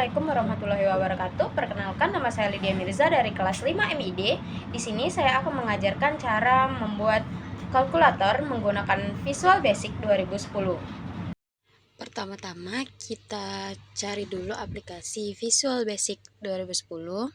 Assalamualaikum warahmatullahi wabarakatuh. Perkenalkan, nama saya Lydia Mirza dari kelas 5 MID. Di sini saya akan mengajarkan cara membuat kalkulator menggunakan Visual Basic 2010. Pertama-tama kita cari dulu aplikasi Visual Basic 2010.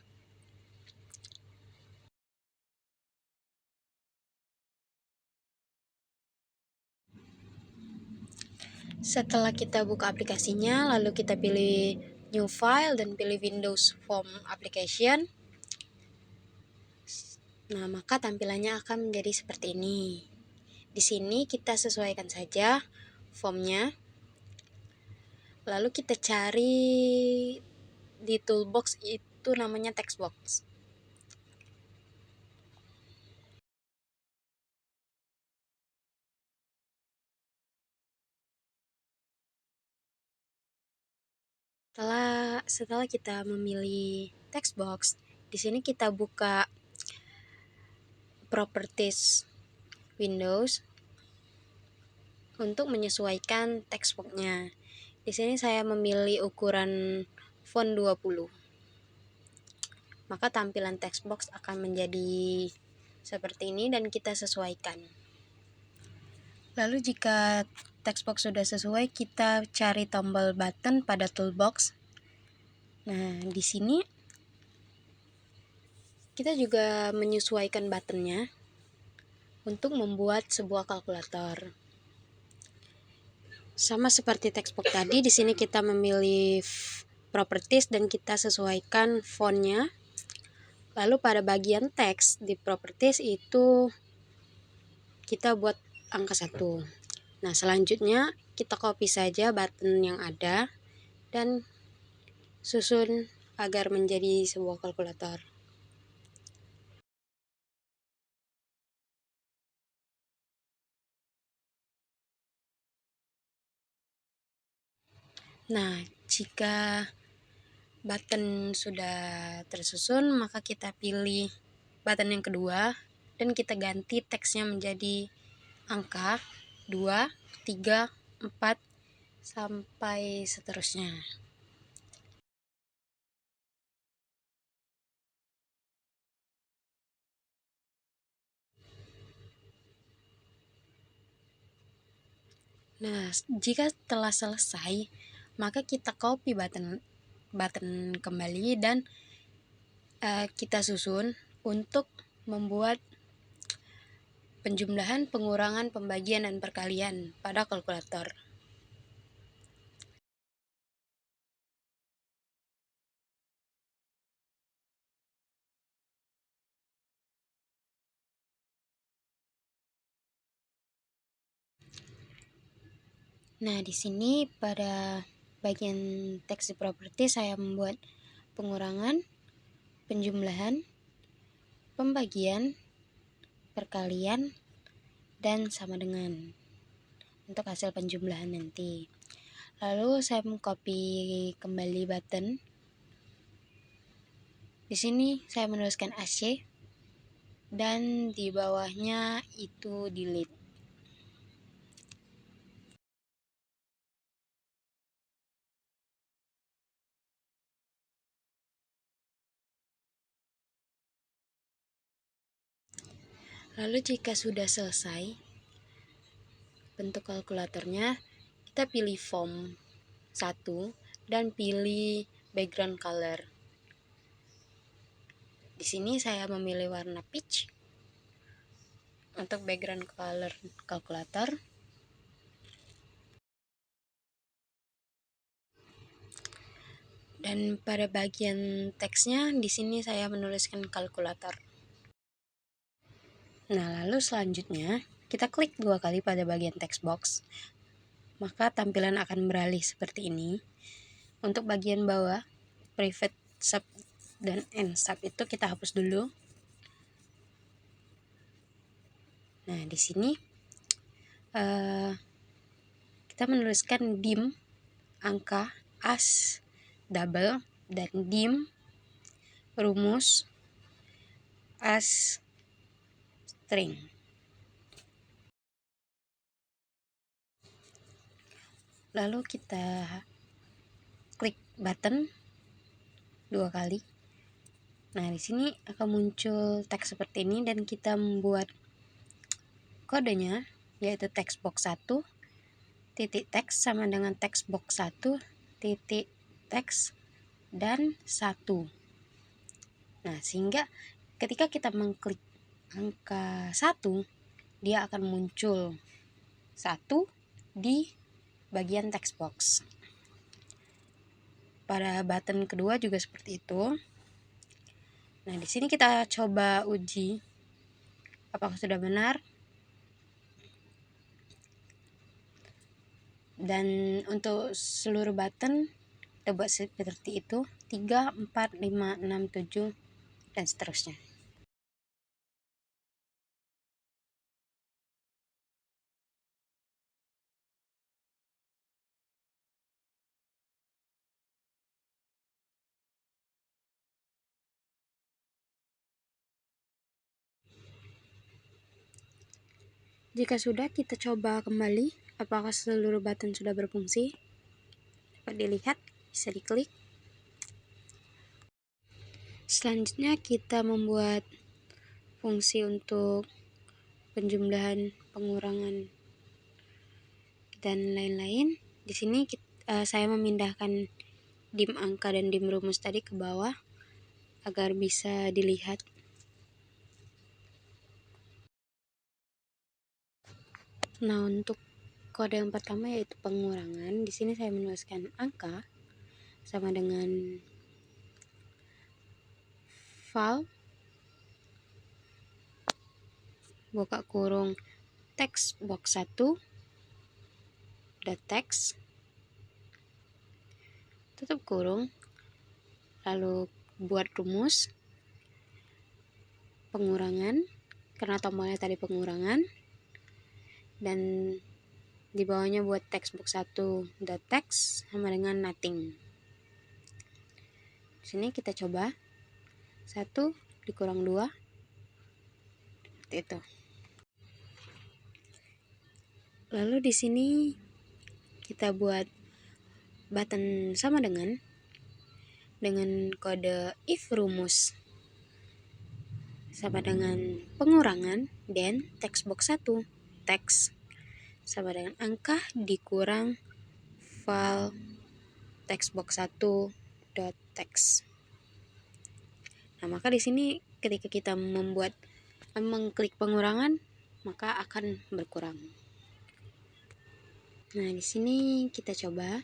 Setelah kita buka aplikasinya, lalu kita pilih New File dan pilih Windows Form Application. Nah, maka tampilannya akan menjadi seperti ini. Di sini kita sesuaikan saja formnya. Lalu kita cari di toolbox itu namanya text box. Setelah kita memilih text box, di sini kita buka properties Windows untuk menyesuaikan text box-nya. Di sini saya memilih ukuran font 20. Maka tampilan text box akan menjadi seperti ini dan kita sesuaikan. Lalu jika text box sudah sesuai, kita cari tombol button pada toolbox. Nah, di sini kita juga menyesuaikan buttonnya untuk membuat sebuah kalkulator. Sama seperti text box tadi, di sini kita memilih properties dan kita sesuaikan fontnya. Lalu pada bagian teks di properties itu kita buat angka 1. Nah, selanjutnya kita copy saja button yang ada dan susun agar menjadi sebuah kalkulator. Nah, jika button sudah tersusun, maka kita pilih button yang kedua dan kita ganti teksnya menjadi angka 2, 3, 4 sampai seterusnya. Nah, jika telah selesai, maka kita copy button kembali dan kita susun untuk membuat penjumlahan, pengurangan, pembagian, dan perkalian pada kalkulator. Nah, di sini pada bagian teks di properti saya membuat pengurangan, penjumlahan, pembagian, perkalian, dan sama dengan untuk hasil penjumlahan nanti. Lalu saya mengcopy kembali button. Di sini saya menuliskan AC dan di bawahnya itu delete. Lalu jika sudah selesai bentuk kalkulatornya, kita pilih form 1 dan pilih background color. Di sini saya memilih warna peach untuk background color kalkulator. Dan pada bagian teksnya di sini saya menuliskan kalkulator. Nah, lalu selanjutnya kita klik 2 kali pada bagian text box. Maka tampilan akan beralih seperti ini. Untuk bagian bawah, private sub dan end sub itu kita hapus dulu. Nah, di sini kita menuliskan dim, angka, as, double, dan dim, rumus, as, string. Lalu kita klik button 2 kali. Nah, di sini akan muncul teks seperti ini dan kita membuat kodenya, yaitu text box 1 titik teks sama dengan text box 1 titik teks dan 1. Nah, sehingga ketika kita mengklik angka 1, dia akan muncul 1 di bagian text box. Pada button kedua juga seperti itu. Nah, di sini kita coba uji apakah sudah benar. Dan untuk seluruh button kita buat seperti itu, 3, 4, 5, 6, 7 dan seterusnya. Jika sudah, kita coba kembali apakah seluruh button sudah berfungsi. Dapat dilihat, bisa diklik. Selanjutnya kita membuat fungsi untuk penjumlahan, pengurangan, dan lain-lain. Di sini saya memindahkan dim angka dan dim rumus tadi ke bawah agar bisa dilihat. Nah, untuk kode yang pertama yaitu pengurangan, di sini saya menuliskan angka sama dengan val buka kurung text box 1 dot text tutup kurung, lalu buat rumus pengurangan karena tombolnya tadi pengurangan, dan di bawahnya buat text box 1 dot text sama dengan nothing. Di sini kita coba 1 dikurang 2 seperti itu. Lalu di sini kita buat button sama dengan kode if rumus sama dengan pengurangan dan text box 1 text sama dengan angka dikurang val text box 1 dot text. Nah, maka di sini ketika kita mengklik pengurangan maka akan berkurang. Nah, di sini kita coba.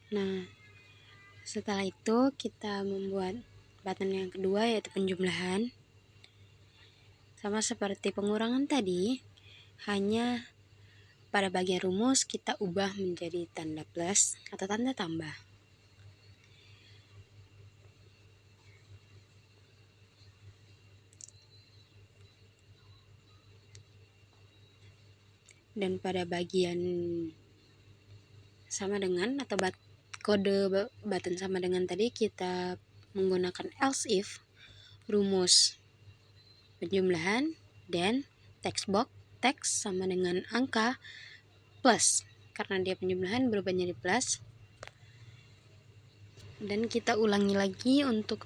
Nah, setelah itu kita membuat button yang kedua yaitu penjumlahan. Sama seperti pengurangan tadi, hanya pada bagian rumus kita ubah menjadi tanda plus atau tanda tambah. Dan pada bagian sama dengan atau kode button sama dengan tadi kita menggunakan else if rumus penjumlahan dan text box text sama dengan angka plus karena dia penjumlahan berubah menjadi plus. Dan kita ulangi lagi untuk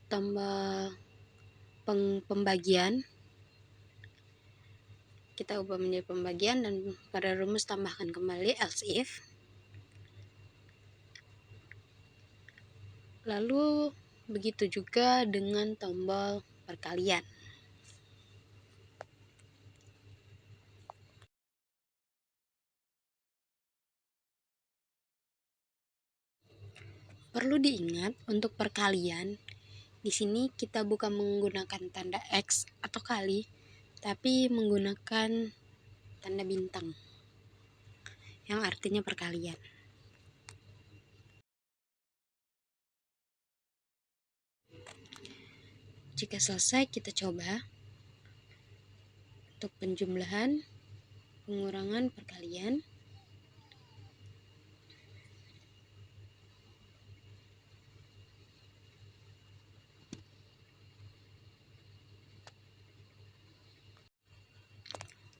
tombol pembagian, kita ubah menjadi pembagian dan pada rumus tambahkan kembali else if. Lalu begitu juga dengan tombol perkalian. Perlu diingat untuk perkalian, di sini kita bukan menggunakan tanda X atau kali, tapi menggunakan tanda bintang yang artinya perkalian. Jika selesai, kita coba untuk penjumlahan, pengurangan, perkalian.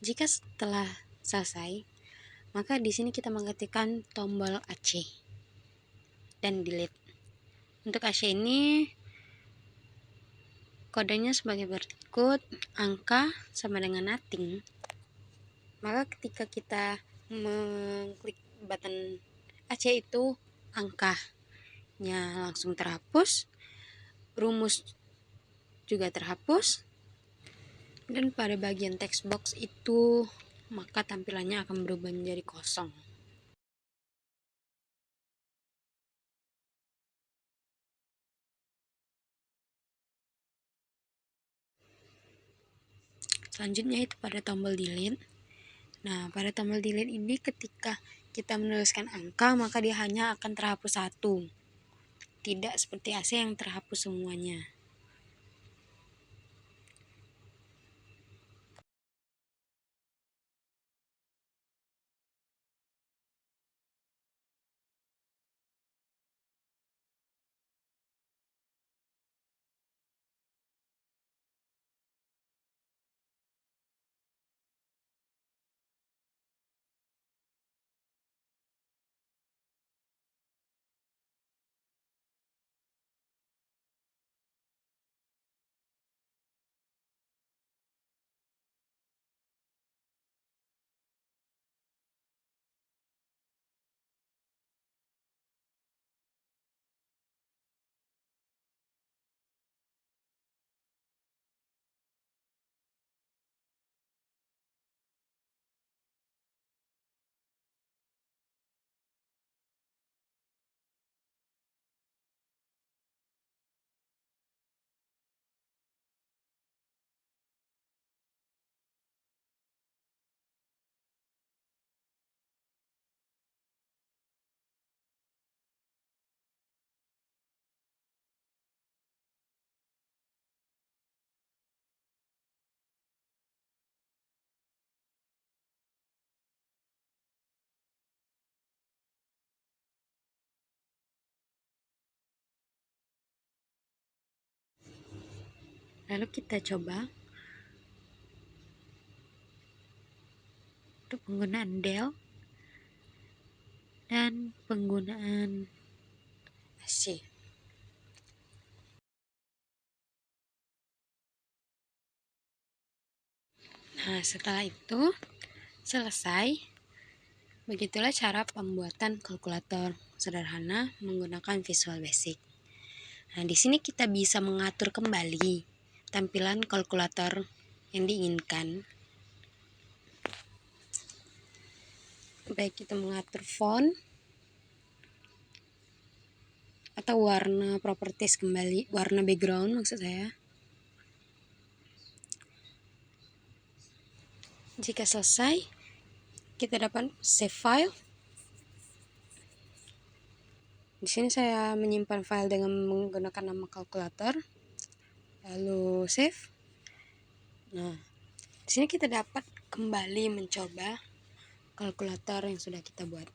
Jika setelah selesai, maka di sini kita mengetikkan tombol AC dan delete. Untuk AC ini kodenya sebagai berikut, angka sama dengan nothing. Maka ketika kita mengklik button AC itu, angkanya langsung terhapus, rumus juga terhapus, dan pada bagian text box itu maka tampilannya akan berubah menjadi kosong. Selanjutnya itu pada tombol delete. Nah, pada tombol delete ini ketika kita menuliskan angka, maka dia hanya akan terhapus satu. Tidak seperti AC yang terhapus semuanya. Lalu kita coba untuk penggunaan Del dan penggunaan AC. Nah, setelah itu selesai. Begitulah cara pembuatan kalkulator sederhana menggunakan Visual Basic. Nah, di sini kita bisa mengatur kembali tampilan kalkulator yang diinginkan. Baik kita mengatur font atau warna properties kembali, warna background maksud saya. Jika selesai, kita dapat save file. Di sini saya menyimpan file dengan menggunakan nama kalkulator, lalu save. Nah, di sini kita dapat kembali mencoba kalkulator yang sudah kita buat.